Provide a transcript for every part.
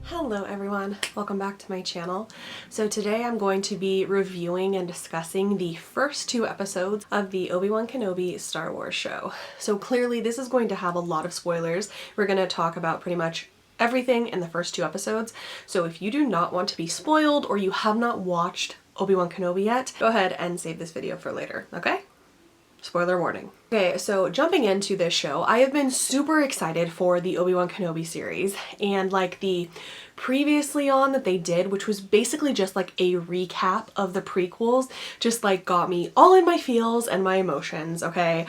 Hello everyone, welcome back to my channel. So today I'm going to be reviewing and discussing the first two episodes of the Obi-Wan Kenobi Star Wars show. So clearly this is going to have a lot of spoilers. We're going to talk about pretty much everything in the first two episodes. So if you do not want to be spoiled or you have not watched Obi-Wan Kenobi yet, go ahead and save this video for later, okay? Spoiler warning. Okay, so jumping into this show, I have been super excited for the Obi-Wan Kenobi series, and like the previously on that they did, which was basically just like a recap of the prequels, just like got me all in my feels and my emotions, okay?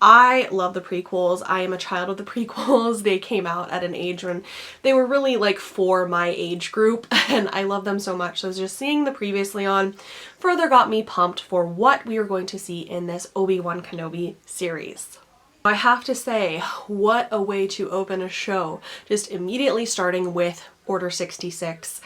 I love the prequels. I am a child of the prequels. They came out at an age when they were really like for my age group and I love them so much. So just seeing the previously on further got me pumped for what we are going to see in this Obi-Wan Kenobi series. I have to say, what a way to open a show, just immediately starting with Order 66.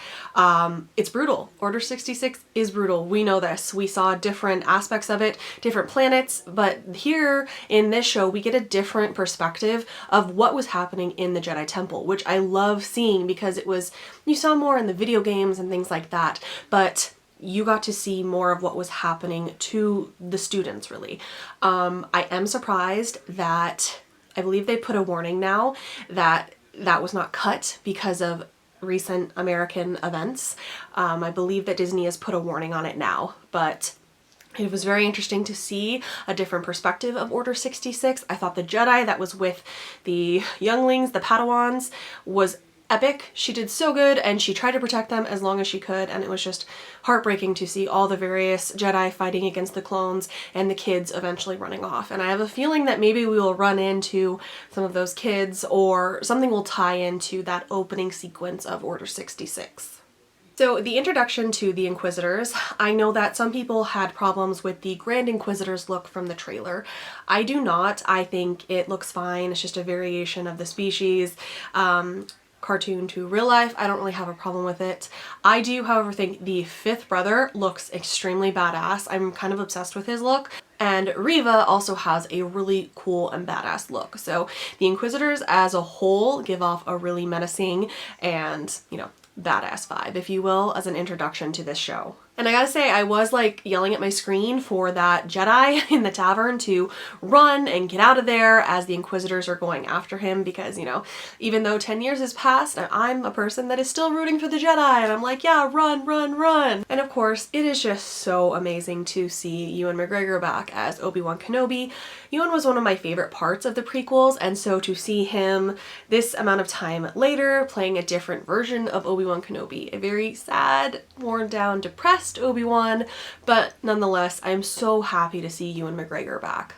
It's brutal. Order 66 is brutal. We know this. We saw different aspects of it, different planets, but here in this show we get a different perspective of what was happening in the Jedi Temple, which I love seeing because it was, you saw more in the video games and things like that, but you got to see more of what was happening to the students, really. I am surprised that I believe they put a warning now that that was not cut because of recent American events. I believe that Disney has put a warning on it now, but it was very interesting to see a different perspective of Order 66. I thought the Jedi that was with the younglings, the Padawans, was epic. She did so good and she tried to protect them as long as she could, and it was just heartbreaking to see all the various Jedi fighting against the clones and the kids eventually running off. And I have a feeling that maybe we will run into some of those kids or something will tie into that opening sequence of Order 66. So the introduction to the Inquisitors, I know that some people had problems with the Grand Inquisitor's look from the trailer. I do not. I think it looks fine. It's just a variation of the species. Cartoon to real life, I don't really have a problem with it. I do, however, think the fifth brother looks extremely badass. I'm kind of obsessed with his look. And Reva also has a really cool and badass look. So the Inquisitors as a whole give off a really menacing and, you know, badass vibe, if you will, as an introduction to this show. And I gotta say, I was like yelling at my screen for that Jedi in the tavern to run and get out of there as the Inquisitors are going after him because, you know, even though 10 years has passed, I'm a person that is still rooting for the Jedi and I'm like, yeah, run, run, run. And of course, it is just so amazing to see Ewan McGregor back as Obi-Wan Kenobi. Ewan was one of my favorite parts of the prequels, and so to see him this amount of time later playing a different version of Obi-Wan Kenobi, a very sad, worn down, depressed Obi-Wan, but nonetheless, I'm so happy to see Ewan McGregor back.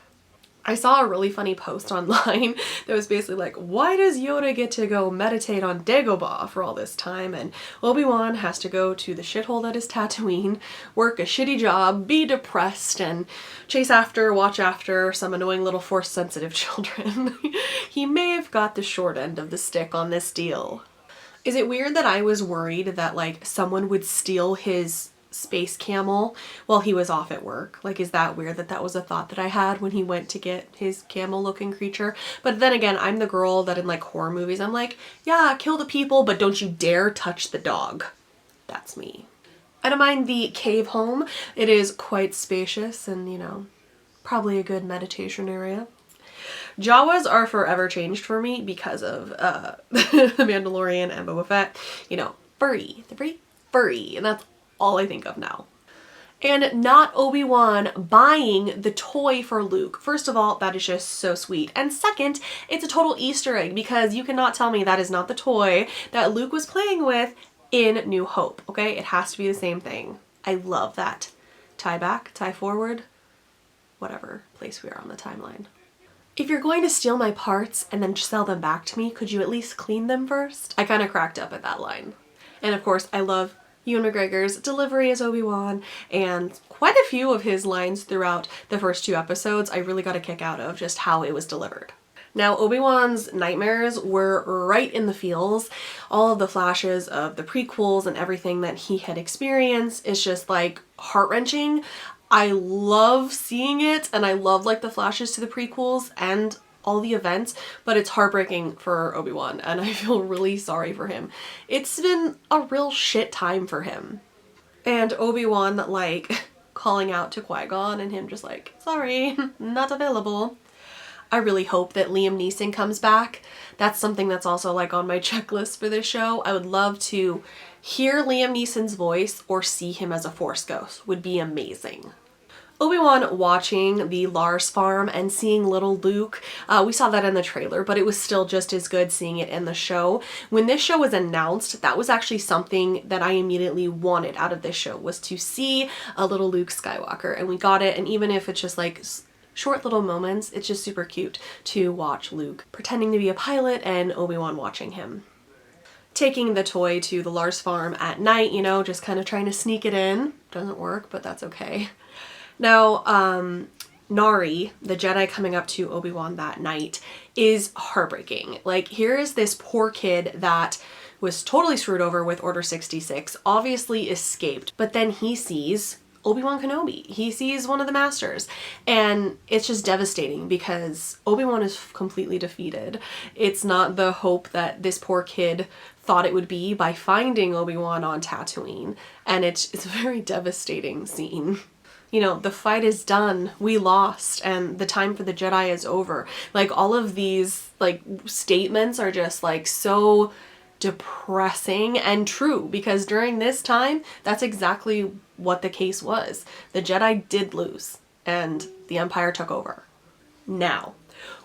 I saw a really funny post online that was basically like, why does Yoda get to go meditate on Dagobah for all this time and Obi-Wan has to go to the shithole that is Tatooine, work a shitty job, be depressed, and chase after, watch after some annoying little Force-sensitive children. He may have got the short end of the stick on this deal. Is it weird that I was worried that like someone would steal his space camel while he was off at work? Like, is that weird that that was a thought that I had when he went to get his camel looking creature? But then again, I'm the girl that in like horror movies, I'm like, yeah, kill the people, but don't you dare touch the dog. That's me. I don't mind the cave home. It is quite spacious and, you know, probably a good meditation area. Jawas are forever changed for me because of The Mandalorian and Boba Fett. You know, furry. They're very furry, and that's all I think of now. And not Obi-Wan buying the toy for Luke. First of all, that is just so sweet. And second, it's a total Easter egg because you cannot tell me that is not the toy that Luke was playing with in New Hope, okay? It has to be the same thing. I love that. Tie back, tie forward, whatever place we are on the timeline. If you're going to steal my parts and then sell them back to me, could you at least clean them first? I kind of cracked up at that line. And of course, I love Ewan McGregor's delivery as Obi-Wan, and quite a few of his lines throughout the first two episodes I really got a kick out of just how it was delivered. Now, Obi-Wan's nightmares were right in the feels. All of the flashes of the prequels and everything that he had experienced is just like heart-wrenching. I love seeing it, and I love like the flashes to the prequels and all the events, but it's heartbreaking for Obi-Wan, and I feel really sorry for him. It's been a real shit time for him. And Obi-Wan, like, calling out to Qui-Gon and him just like, sorry, not available. I really hope that Liam Neeson comes back. That's something that's also like on my checklist for this show. I would love to hear Liam Neeson's voice or see him as a Force ghost. Would be amazing. Obi-Wan watching the Lars farm and seeing little Luke, we saw that in the trailer, but it was still just as good seeing it in the show. When this show was announced, that was actually something that I immediately wanted out of this show, was to see a little Luke Skywalker, and we got it. And even if it's just like short little moments, it's just super cute to watch Luke pretending to be a pilot and Obi-Wan watching him. Taking the toy to the Lars farm at night, you know, just kind of trying to sneak it in. Doesn't work, but that's okay. Now, Nari, the Jedi coming up to Obi-Wan that night, is heartbreaking. Like, here is this poor kid that was totally screwed over with Order 66, obviously escaped, but then he sees Obi-Wan Kenobi. He sees one of the masters, and it's just devastating because Obi-Wan is completely defeated. It's not the hope that this poor kid thought it would be by finding Obi-Wan on Tatooine, and it's a very devastating scene. You know, the fight is done, we lost, and the time for the Jedi is over. Like, all of these, like, statements are just, like, so depressing and true, because during this time, that's exactly what the case was. The Jedi did lose, and the Empire took over. Now,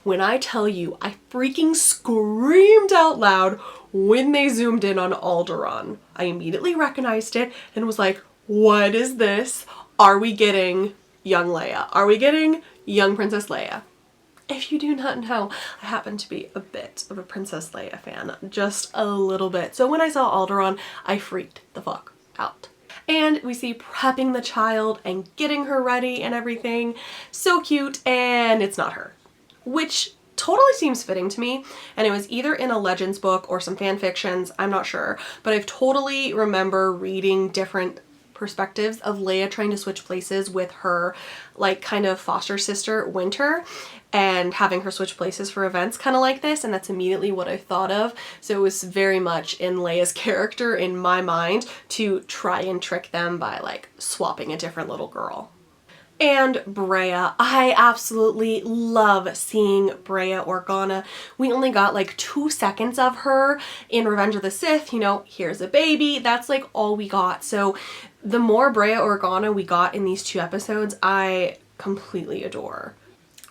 when I tell you, I freaking screamed out loud when they zoomed in on Alderaan. I immediately recognized it and was like, what is this? Are we getting young Leia? Are we getting young Princess Leia? If you do not know, I happen to be a bit of a Princess Leia fan, just a little bit. So when I saw Alderaan, I freaked the fuck out. And we see prepping the child and getting her ready and everything. So cute, and it's not her. Which totally seems fitting to me, and it was either in a Legends book or some fan fictions, I'm not sure, but I've totally remember reading different perspectives of Leia trying to switch places with her, like, kind of foster sister Winter, and having her switch places for events kind of like this, and that's immediately what I thought of. So it was very much in Leia's character in my mind to try and trick them by, like, swapping a different little girl. And Breha, I absolutely love seeing Breha Organa. We only got like 2 seconds of her in Revenge of the Sith, you know, here's a baby, that's like all we got. So the more Breha Organa we got in these 2 episodes, I completely adore.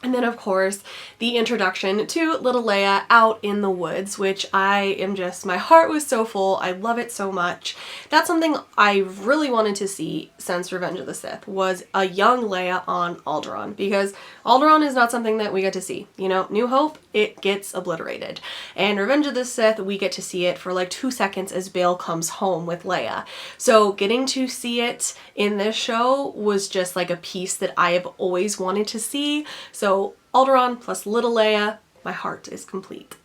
And then, of course, the introduction to little Leia out in the woods, which I am just, my heart was so full. I love it so much. That's something I really wanted to see since Revenge of the Sith, was a young Leia on Alderaan, because Alderaan is not something that we get to see. You know, New Hope, it gets obliterated. And Revenge of the Sith, we get to see it for like 2 seconds as Bail comes home with Leia. So getting to see it in this show was just like a piece that I have always wanted to see. So Alderaan plus little Leia, my heart is complete.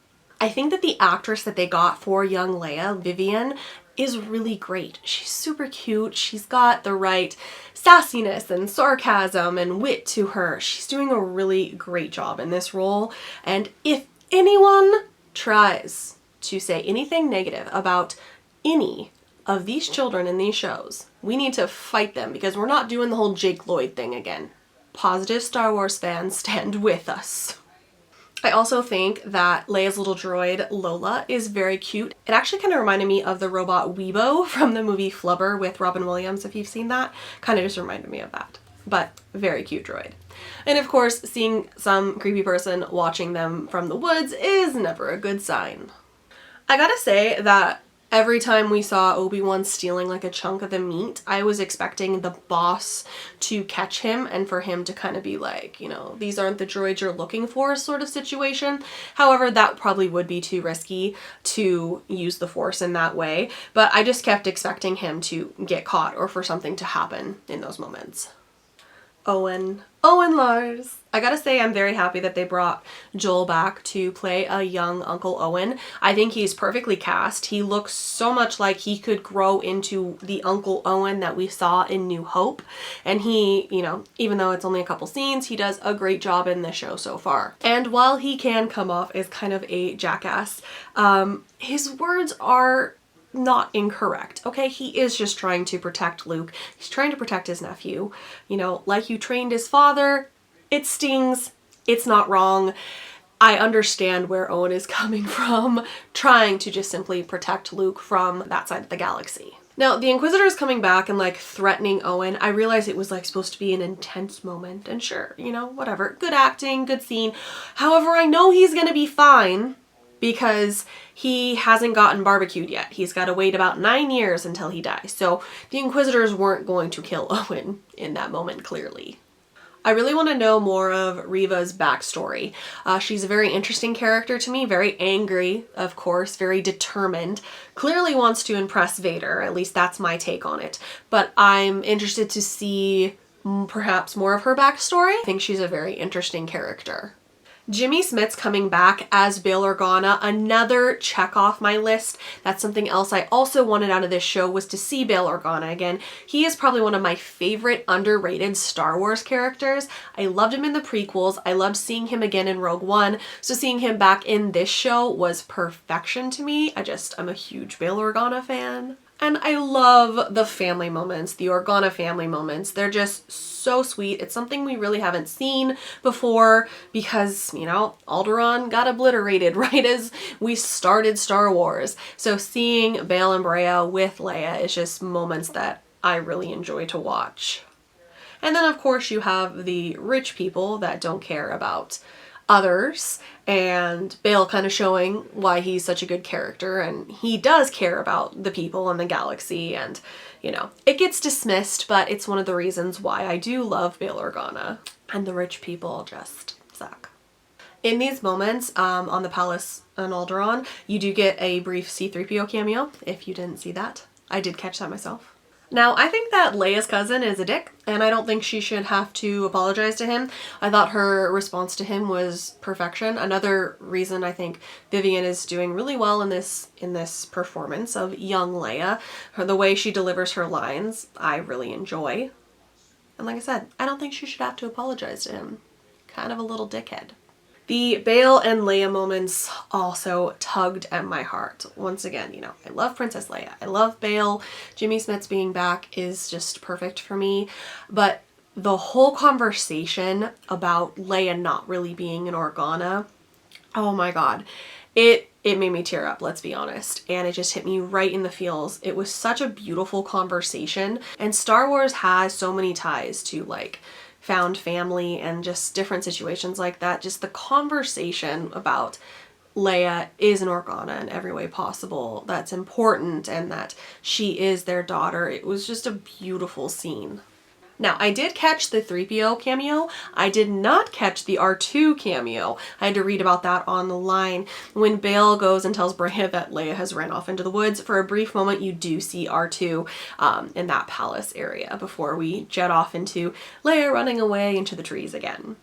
I think that the actress that they got for young Leia, Vivian, is really great. She's super cute. She's got the right sassiness and sarcasm and wit to her. She's doing a really great job in this role. And if anyone tries to say anything negative about any of these children in these shows, we need to fight them, because we're not doing the whole Jake Lloyd thing again. Positive Star Wars fans, stand with us. I also think that Leia's little droid, Lola, is very cute. It actually kind of reminded me of the robot Weebo from the movie Flubber with Robin Williams, if you've seen that. Kind of just reminded me of that. But very cute droid. And of course, seeing some creepy person watching them from the woods is never a good sign. I gotta say that every time we saw Obi-Wan stealing like a chunk of the meat, I was expecting the boss to catch him and for him to kind of be like, you know, these aren't the droids you're looking for sort of situation. However, that probably would be too risky to use the Force in that way, but I just kept expecting him to get caught or for something to happen in those moments. Owen. Owen Lars. I gotta say, I'm very happy that they brought Joel back to play a young Uncle Owen. I think he's perfectly cast. He looks so much like he could grow into the Uncle Owen that we saw in New Hope. And he, you know, even though it's only a couple scenes, he does a great job in this show so far. And while he can come off as kind of a jackass, his words are not incorrect, okay? He is just trying to protect Luke. He's trying to protect his nephew. You know, like you trained his father, it stings. It's not wrong. I understand where Owen is coming from, trying to just simply protect Luke from that side of the galaxy. Now, the Inquisitor's coming back and like threatening Owen. I realized it was like supposed to be an intense moment, and sure, you know, whatever. Good acting, good scene. However, I know he's gonna be fine because he hasn't gotten barbecued yet. He's got to wait about 9 years until he dies. So the Inquisitors weren't going to kill Owen in that moment, clearly. I really want to know more of Reva's backstory. She's a very interesting character to me, very angry, of course, very determined, clearly wants to impress Vader, at least that's my take on it. But I'm interested to see perhaps more of her backstory. I think she's a very interesting character. Jimmy Smits coming back as Bail Organa, another check off my list. That's something else I also wanted out of this show, was to see Bail Organa again. He is probably one of my favorite underrated Star Wars characters. I loved him in the prequels. I loved seeing him again in Rogue One. So seeing him back in this show was perfection to me. I'm a huge Bail Organa fan. And I love the family moments, the Organa family moments. They're just so sweet. It's something we really haven't seen before because, you know, Alderaan got obliterated right as we started Star Wars. So seeing Bail and Breha with Leia is just moments that I really enjoy to watch. And then of course you have the rich people that don't care about others, and Bail kind of showing why he's such a good character, and he does care about the people and the galaxy, and you know, it gets dismissed, but it's one of the reasons why I do love Bail Organa. And the rich people just suck. In these moments on the palace on Alderaan, you do get a brief C-3PO cameo, if you didn't see that. I did catch that myself. Now, I think that Leia's cousin is a dick, and I don't think she should have to apologize to him. I thought her response to him was perfection. Another reason I think Vivian is doing really well in this performance of young Leia. The way she delivers her lines, I really enjoy. And like I said, I don't think she should have to apologize to him. Kind of a little dickhead. The Bail and Leia moments also tugged at my heart. Once again, you know, I love Princess Leia. I love Bail. Jimmy Smits being back is just perfect for me. But the whole conversation about Leia not really being an Organa, oh my god. It made me tear up, let's be honest. And it just hit me right in the feels. It was such a beautiful conversation. And Star Wars has so many ties to like found family and just different situations like that. Just the conversation about Leia is an Organa in every way possible, that's important, and that she is their daughter. It was just a beautiful scene. Now, I did catch the 3PO cameo. I did not catch the R2 cameo. I had to read about that on the line. When Bail goes and tells Breha that Leia has ran off into the woods, for a brief moment you do see R2 in that palace area before we jet off into Leia running away into the trees again.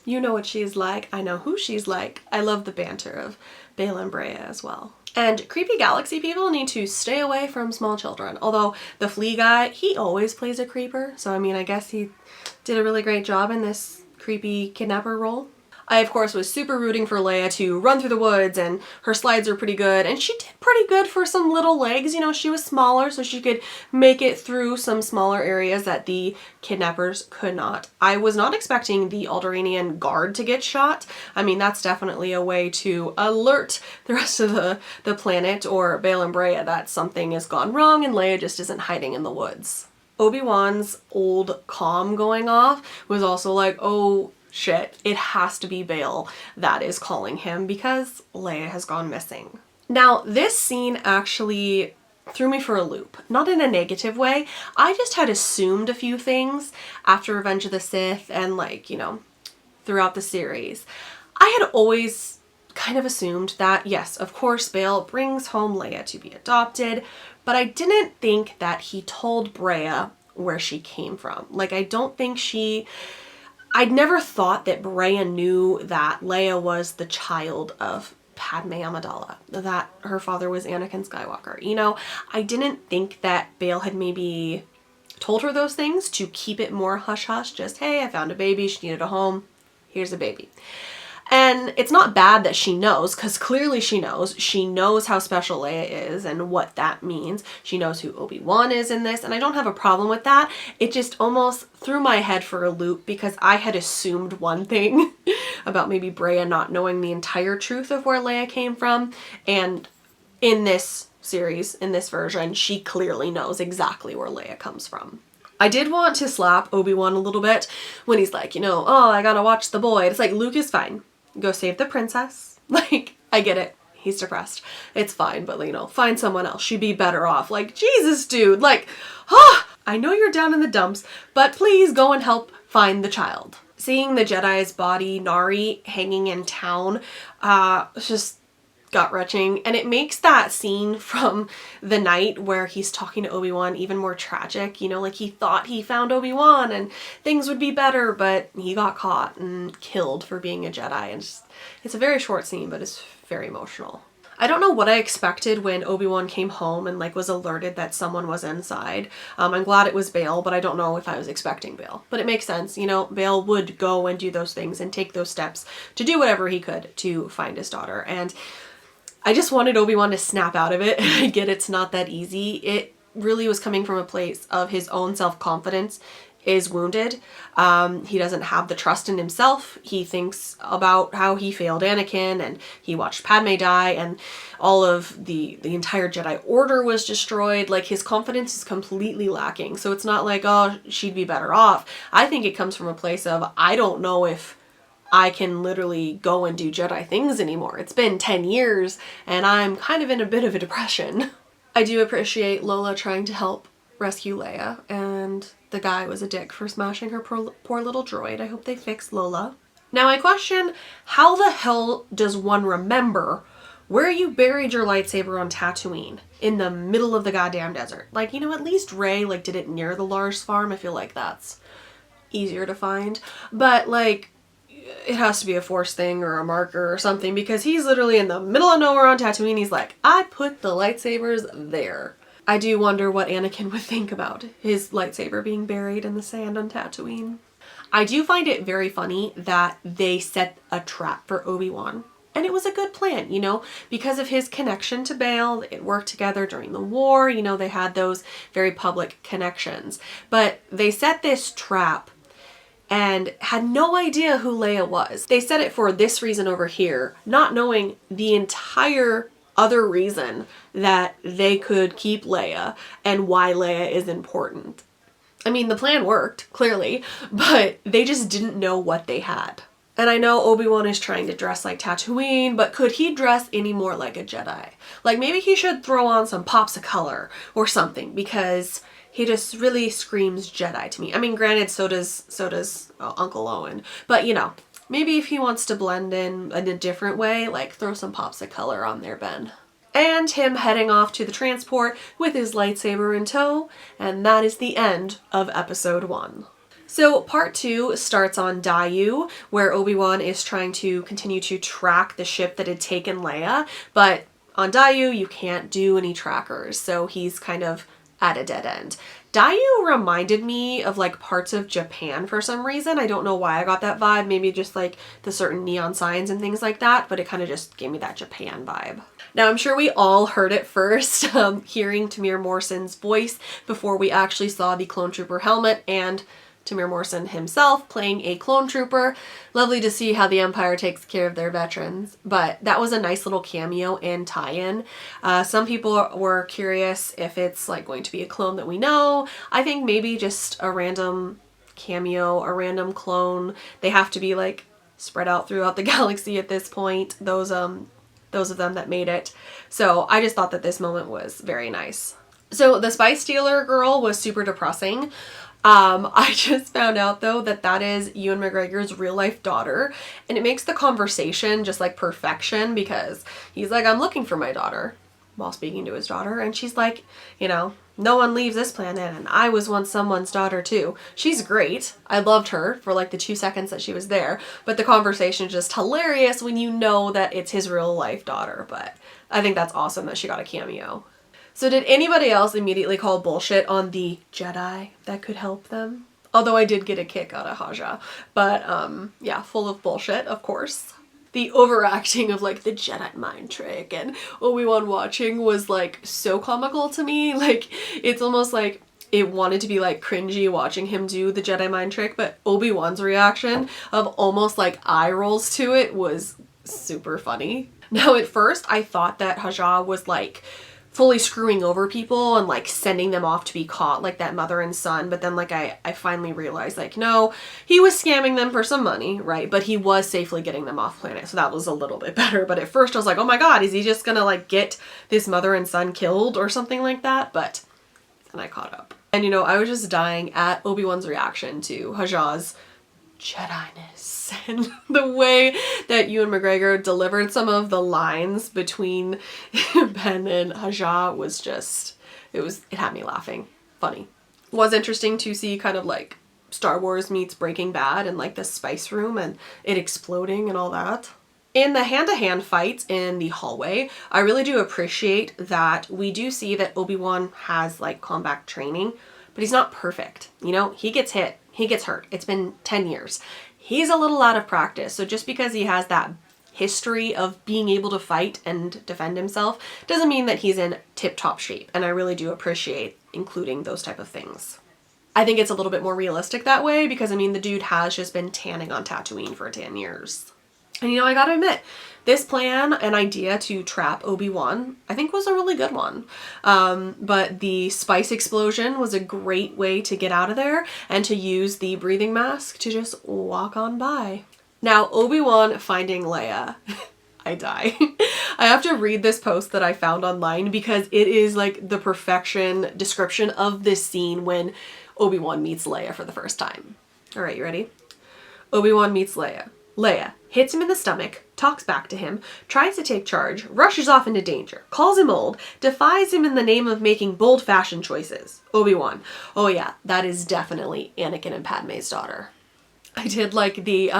You know what she's like. I know who she's like. I love the banter of Bail and Breha as well. And creepy galaxy people need to stay away from small children. Although the flea guy, he always plays a creeper. So I mean, I guess he did a really great job in this creepy kidnapper role. I, of course, was super rooting for Leia to run through the woods, and her slides are pretty good, and she did pretty good for some little legs. You know, she was smaller, so she could make it through some smaller areas that the kidnappers could not. I was not expecting the Alderaanian guard to get shot. I mean, that's definitely a way to alert the rest of the planet, or Bail and Breha, that something has gone wrong and Leia just isn't hiding in the woods. Obi-Wan's old comm going off was also like, oh, shit, it has to be Bail that is calling him because Leia has gone missing. Now, this scene actually threw me for a loop. Not in a negative way. I just had assumed a few things after Revenge of the Sith and like, you know, throughout the series. I had always kind of assumed that, yes, of course, Bail brings home Leia to be adopted, but I didn't think that he told Breha where she came from. Like, I don't think she... I'd never thought that Breha knew that Leia was the child of Padme Amidala, that her father was Anakin Skywalker. You know, I didn't think that Bail had maybe told her those things to keep it more hush-hush, just, hey, I found a baby, she needed a home, here's a baby. And it's not bad that she knows, because clearly she knows. She knows how special Leia is and what that means. She knows who Obi-Wan is in this, and I don't have a problem with that. It just almost threw my head for a loop because I had assumed one thing about maybe Breha not knowing the entire truth of where Leia came from. And in this series, in this version, she clearly knows exactly where Leia comes from. I did want to slap Obi-Wan a little bit when he's like, you know, oh, I gotta watch the boy. It's like, Luke is fine. Go save the princess. Like, I get it. He's depressed. It's fine, but, you know, find someone else. She'd be better off. Like, Jesus, dude. Like, I know you're down in the dumps, but please go and help find the child. Seeing the Jedi's body, Nari, hanging in town, it's just gut-wrenching, and it makes that scene from the night where he's talking to Obi-Wan even more tragic. You know, like he thought he found Obi-Wan and things would be better, but he got caught and killed for being a Jedi. And it's a very short scene, but it's very emotional. I don't know what I expected when Obi-Wan came home and like was alerted that someone was inside. I'm glad it was Bail, but I don't know if I was expecting Bail. But it makes sense, you know, Bail would go and do those things and take those steps to do whatever he could to find his daughter. And I just wanted Obi-Wan to snap out of it. I get it's not that easy. It really was coming from a place of his own self-confidence is wounded. He doesn't have the trust in himself. He thinks about how he failed Anakin and he watched Padme die and all of the entire Jedi Order was destroyed. Like, his confidence is completely lacking. So it's not like, oh, she'd be better off. I think it comes from a place of, I don't know if I can literally go and do Jedi things anymore. It's been 10 years and I'm kind of in a bit of a depression. I do appreciate Lola trying to help rescue Leia, and the guy was a dick for smashing her poor little droid. I hope they fix Lola. Now I question, how the hell does one remember where you buried your lightsaber on Tatooine in the middle of the goddamn desert? Like, you know, at least Rey like did it near the Lars farm. I feel like that's easier to find. But like, it has to be a Force thing or a marker or something, because he's literally in the middle of nowhere on Tatooine. He's like, I put the lightsabers there. I do wonder what Anakin would think about his lightsaber being buried in the sand on Tatooine. I do find it very funny that they set a trap for Obi-Wan. And it was a good plan, you know, because of his connection to Bail. It worked together during the war. You know, they had those very public connections. But they set this trap and had no idea who Leia was. They said it for this reason over here, not knowing the entire other reason that they could keep Leia and why Leia is important. I mean, the plan worked, clearly, but they just didn't know what they had. And I know Obi-Wan is trying to dress like Tatooine, but could he dress any more like a Jedi? Like, maybe he should throw on some pops of color or something, because he just really screams Jedi to me. I mean, granted, so does Uncle Owen. But, you know, maybe if he wants to blend in a different way, like throw some pops of color on there, Ben. And him heading off to the transport with his lightsaber in tow. And that is the end of episode 1. So part 2 starts on Daiyu, where Obi-Wan is trying to continue to track the ship that had taken Leia. But on Daiyu, you can't do any trackers. So he's kind of at a dead end. Daiyu reminded me of like parts of Japan for some reason. I don't know why I got that vibe. Maybe just like the certain neon signs and things like that, but it kind of just gave me that Japan vibe. Now I'm sure we all heard it first, hearing Tamir Morrison's voice before we actually saw the clone trooper helmet and Tamir Morrison himself playing a clone trooper. Lovely to see how the Empire takes care of their veterans. But that was a nice little cameo and tie-in. Some people were curious if it's like going to be a clone that we know. I think maybe just a random cameo, a random clone. They have to be like spread out throughout the galaxy at this point. Those of them that made it. So I just thought that this moment was very nice. So the Spice Stealer girl was super depressing. I just found out though that is Ewan McGregor's real life daughter, and it makes the conversation just like perfection, because he's like, I'm looking for my daughter. while speaking to his daughter, and she's like, you know, no one leaves this planet, and I was once someone's daughter too. She's great. I loved her for like the 2 seconds that she was there, but the conversation is just hilarious when you know that it's his real life daughter. But I think that's awesome that she got a cameo. So did anybody else immediately call bullshit on the Jedi that could help them? Although I did get a kick out of Haja, but yeah, full of bullshit, of course. The overacting of like the Jedi mind trick and Obi-Wan watching was like so comical to me. Like it's almost like it wanted to be like cringy watching him do the Jedi mind trick, but Obi-Wan's reaction of almost like eye rolls to it was super funny. Now at first I thought that Haja was like fully screwing over people and like sending them off to be caught, like that mother and son, but then like I finally realized like no, he was scamming them for some money, right? But he was safely getting them off planet, so that was a little bit better. But at first I was like, oh my god, is he just gonna like get this mother and son killed or something like that? But then I caught up. And you know, I was just dying at Obi-Wan's reaction to Haja's Jedi-ness and the way that Ewan McGregor delivered some of the lines between Ben and Haja was just, it had me laughing. Funny. It was interesting to see kind of like Star Wars meets Breaking Bad and like the spice room and it exploding and all that. In the hand-to-hand fights in the hallway, I really do appreciate that we do see that Obi-Wan has like combat training, but he's not perfect. You know, he gets hit. He gets hurt. It's been 10 years. He's a little out of practice. So just because he has that history of being able to fight and defend himself doesn't mean that he's in tip-top shape. And I really do appreciate including those type of things. I think it's a little bit more realistic that way because, I mean, the dude has just been tanning on Tatooine for 10 years. And you know, I gotta admit, this plan and idea to trap Obi-Wan, I think was a really good one. But the spice explosion was a great way to get out of there and to use the breathing mask to just walk on by. Now, Obi-Wan finding Leia. I die. I have to read this post that I found online because it is like the perfection description of this scene when Obi-Wan meets Leia for the first time. All right, you ready? Obi-Wan meets Leia. Leia hits him in the stomach, talks back to him, tries to take charge, rushes off into danger, calls him old, defies him in the name of making bold fashion choices. Obi-Wan. Oh yeah, that is definitely Anakin and Padme's daughter. I did like the,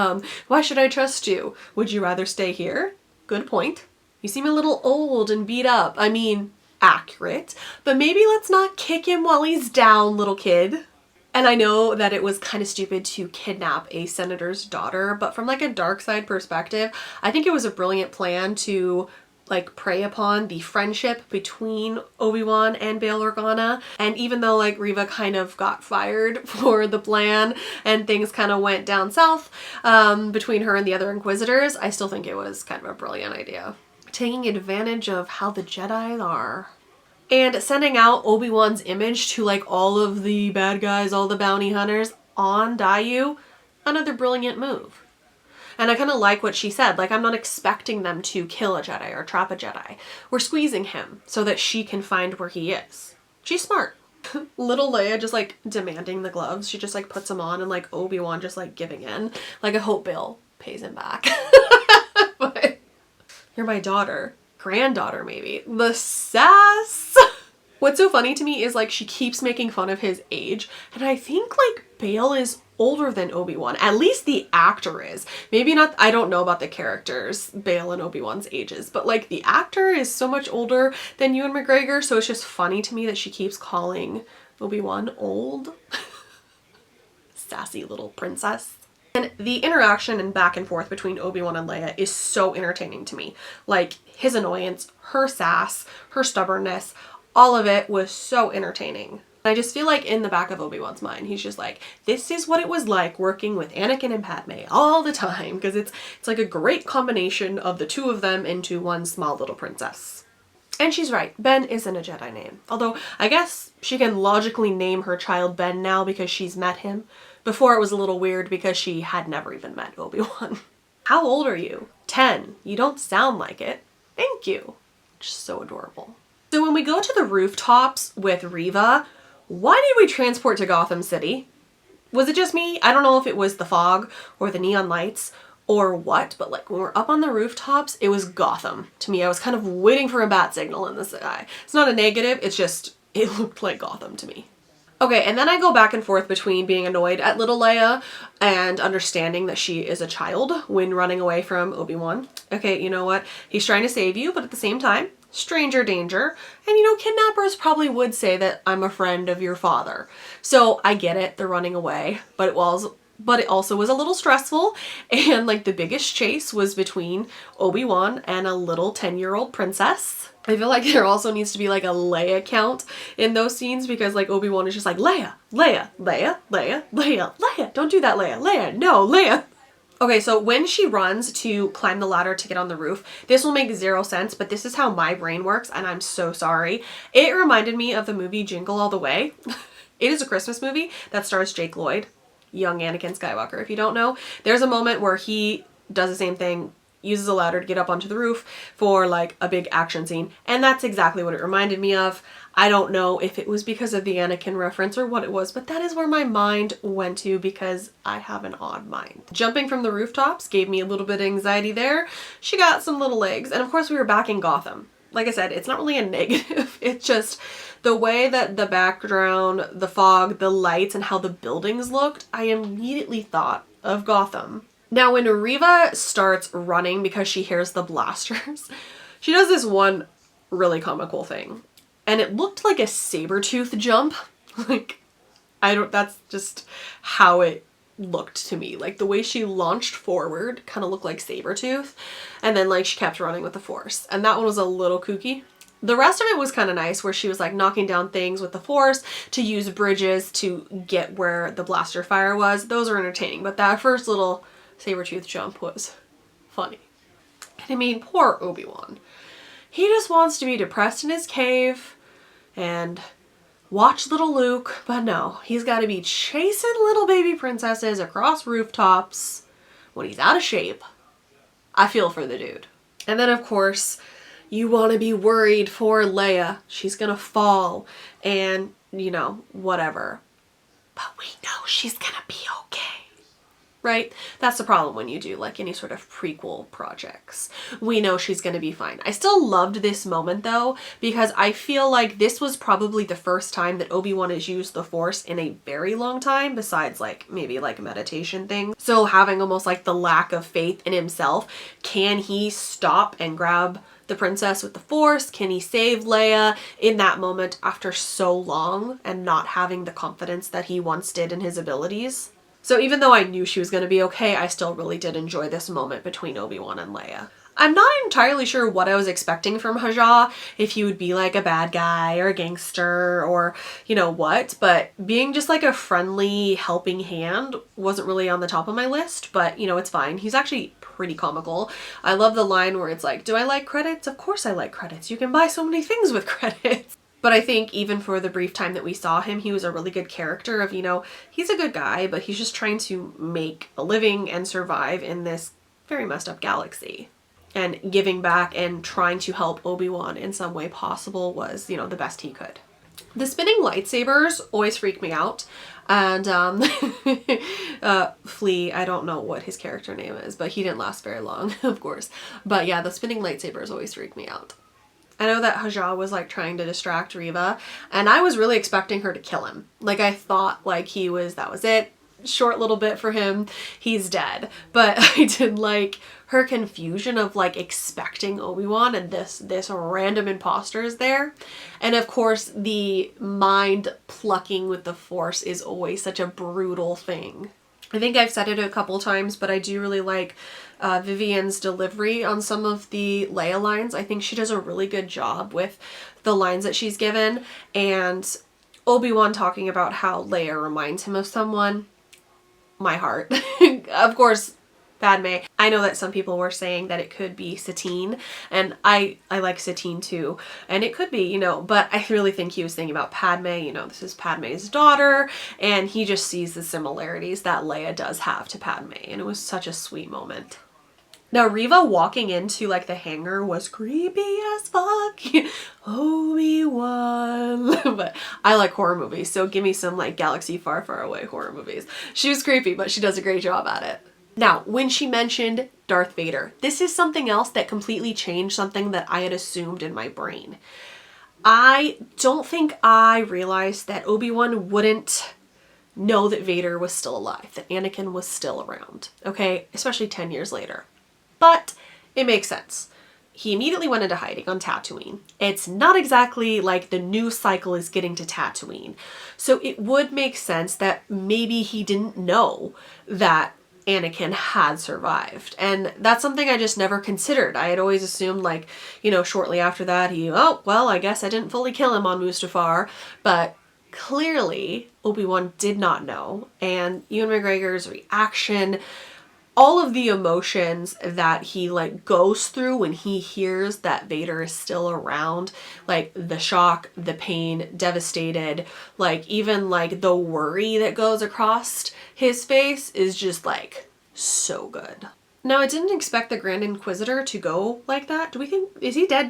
why should I trust you? Would you rather stay here? Good point. You seem a little old and beat up. I mean, accurate. But maybe let's not kick him while he's down, little kid. And I know that it was kind of stupid to kidnap a senator's daughter, but from like a dark side perspective, I think it was a brilliant plan to like prey upon the friendship between Obi-Wan and Bail Organa. And even though like Reva kind of got fired for the plan and things kind of went down south between her and the other Inquisitors, I still think it was kind of a brilliant idea. Taking advantage of how the Jedi are. And sending out Obi-Wan's image to like all of the bad guys, all the bounty hunters on Daiyu, another brilliant move. And I kind of like what she said, like I'm not expecting them to kill a Jedi or trap a Jedi. We're squeezing him so that she can find where he is. She's smart. Little Leia just like demanding the gloves. She just like puts them on and like Obi-Wan just like giving in. Like I hope Bail pays him back. But you're my daughter. Granddaughter maybe. The sass! What's so funny to me is like she keeps making fun of his age and I think like Bail is older than Obi-Wan. At least the actor is. Maybe not, I don't know about the characters, Bail and Obi-Wan's ages, but like the actor is so much older than Ewan McGregor, so it's just funny to me that she keeps calling Obi-Wan old. Sassy little princess. And the interaction and back and forth between Obi-Wan and Leia is so entertaining to me. Like his annoyance, her sass, her stubbornness, all of it was so entertaining. I just feel like in the back of Obi-Wan's mind, he's just like, this is what it was like working with Anakin and Padme all the time. Because it's like a great combination of the two of them into one small little princess. And she's right, Ben isn't a Jedi name. Although I guess she can logically name her child Ben now because she's met him. Before it was a little weird because she had never even met Obi-Wan. How old are you? 10. You don't sound like it. Thank you. Just so adorable. So when we go to the rooftops with Reva, why did we transport to Gotham City? Was it just me? I don't know if it was the fog or the neon lights or what, but like when we're up on the rooftops, it was Gotham to me. I was kind of waiting for a bat signal in the sky. It's not a negative, it's just, it looked like Gotham to me. Okay, and then I go back and forth between being annoyed at little Leia and understanding that she is a child when running away from Obi-Wan. Okay, you know what? He's trying to save you, but at the same time, stranger danger. And you know, kidnappers probably would say that I'm a friend of your father. So I get it, they're running away, but it also was a little stressful, and like the biggest chase was between Obi-Wan and a little 10-year-old princess. I feel like there also needs to be like a Leia count in those scenes, because like Obi-Wan is just like, Leia, Leia, Leia, Leia, Leia, Leia, don't do that, Leia, Leia, no, Leia. Okay, so when she runs to climb the ladder to get on the roof, this will make zero sense, but this is how my brain works, and I'm so sorry. It reminded me of the movie Jingle All the Way. It is a Christmas movie that stars Jake Lloyd, young Anakin Skywalker. If you don't know, there's a moment where he does the same thing, uses a ladder to get up onto the roof for like a big action scene, and that's exactly what it reminded me of. I don't know if it was because of the Anakin reference or what it was, but that is where my mind went to because I have an odd mind. Jumping from the rooftops gave me a little bit of anxiety there. She got some little legs, and of course we were back in Gotham. Like I said, it's not really a negative. It's just the way that the background, the fog, the lights, and how the buildings looked, I immediately thought of Gotham. Now when Reva starts running because she hears the blasters, she does this one really comical thing. And it looked like a saber-tooth jump. That's just how it looked to me. Like the way she launched forward kind of looked like saber-tooth. And then like she kept running with the Force. And that one was a little kooky. The rest of it was kind of nice, where she was like knocking down things with the Force to use bridges to get where the blaster fire was. Those are entertaining. But that first little saber-tooth jump was funny. And I mean, poor Obi-Wan. He just wants to be depressed in his cave and watch little Luke, but no, he's got to be chasing little baby princesses across rooftops when he's out of shape. I feel for the dude. And then of course, you want to be worried for Leia. She's gonna fall and, you know, whatever. But we know she's gonna be okay. Right? That's the problem when you do like any sort of prequel projects. We know she's going to be fine. I still loved this moment though, because I feel like this was probably the first time that Obi-Wan has used the Force in a very long time, besides like maybe like a meditation thing. So having almost like the lack of faith in himself, can he stop and grab the princess with the Force? Can he save Leia in that moment after so long and not having the confidence that he once did in his abilities? So even though I knew she was going to be okay, I still really did enjoy this moment between Obi-Wan and Leia. I'm not entirely sure what I was expecting from Haja, if he would be like a bad guy or a gangster or you know what, but being just like a friendly helping hand wasn't really on the top of my list, but you know, it's fine. He's actually pretty comical. I love the line where it's like, do I like credits? Of course I like credits. You can buy so many things with credits. But I think even for the brief time that we saw him, he was a really good character of, you know, he's a good guy, but he's just trying to make a living and survive in this very messed up galaxy. And giving back and trying to help Obi-Wan in some way possible was, you know, the best he could. The spinning lightsabers always freak me out. And Flea, I don't know what his character name is, but he didn't last very long, of course. But yeah, the spinning lightsabers always freak me out. I know that Haja was like trying to distract Reva, and I was really expecting her to kill him. Like I thought like that was it. Short little bit for him, he's dead. But I did like her confusion of like expecting Obi-Wan and this random imposter is there. And of course the mind plucking with the Force is always such a brutal thing. I think I've said it a couple times, but I do really like Vivian's delivery on some of the Leia lines. I think she does a really good job with the lines that she's given. And Obi-Wan talking about how Leia reminds him of someone. My heart. Of course, Padme. I know that some people were saying that it could be Satine, and I like Satine too, and it could be, you know, but I really think he was thinking about Padme. You know, this is Padme's daughter, and he just sees the similarities that Leia does have to Padme, and it was such a sweet moment. Now, Reva walking into like the hangar was creepy as fuck. Obi-Wan. But I like horror movies, so give me some like Galaxy Far, Far Away horror movies. She was creepy, but she does a great job at it. Now, when she mentioned Darth Vader, this is something else that completely changed something that I had assumed in my brain. I don't think I realized that Obi-Wan wouldn't know that Vader was still alive, that Anakin was still around, okay? Especially 10 years later. But it makes sense. He immediately went into hiding on Tatooine. It's not exactly like the news cycle is getting to Tatooine. So it would make sense that maybe he didn't know that Anakin had survived. And that's something I just never considered. I had always assumed, like, shortly after that, oh, well, I guess I didn't fully kill him on Mustafar. But clearly, Obi-Wan did not know. And Ewan McGregor's reaction, all of the emotions that he goes through when he hears that Vader is still around, like the shock, the pain, devastated, even the worry that goes across his face is just so good. Now, I didn't expect the Grand Inquisitor to go like that. Do we think, is he dead?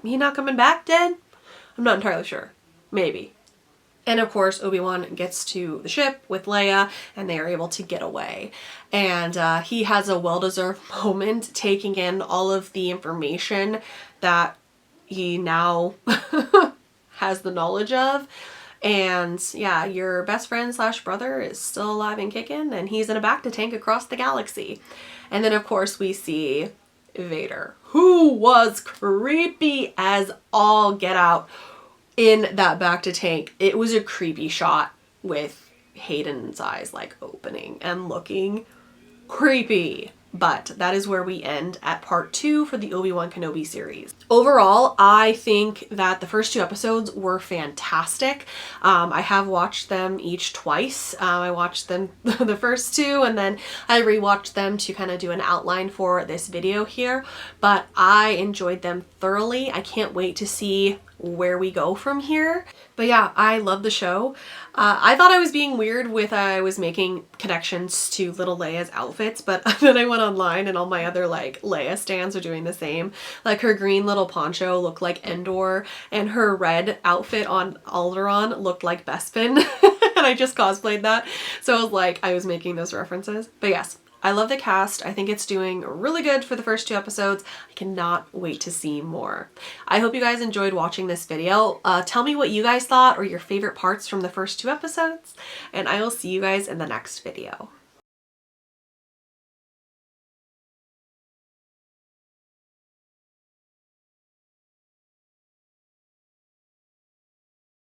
He not coming back dead? I'm not entirely sure. Maybe. And of course, Obi-Wan gets to the ship with Leia and they are able to get away. And he has a well-deserved moment taking in all of the information that he now has the knowledge of. And yeah, your best friend / brother is still alive and kicking, and he's in a bacta tank across the galaxy. And then of course we see Vader, who was creepy as all get out. In that bacta tank, it was a creepy shot with Hayden's eyes opening and looking creepy. But that is where we end at part 2 for the Obi-Wan Kenobi series. Overall, I think that the first 2 episodes were fantastic. I have watched them each twice. I watched them the first 2 and then I rewatched them to kind of do an outline for this video here. But I enjoyed them thoroughly. I can't wait to see where we go from here. But yeah, I love the show. I thought I was being weird with I was making connections to little Leia's outfits, but then I went online and all my other Leia stans are doing the same. Her green little poncho looked like Endor and her red outfit on Alderaan looked like Bespin. And I just cosplayed that. So I was making those references. But yes, I love the cast. I think it's doing really good for the first 2 episodes. I cannot wait to see more. I hope you guys enjoyed watching this video. Tell me what you guys thought or your favorite parts from the first 2 episodes, and I will see you guys in the next video.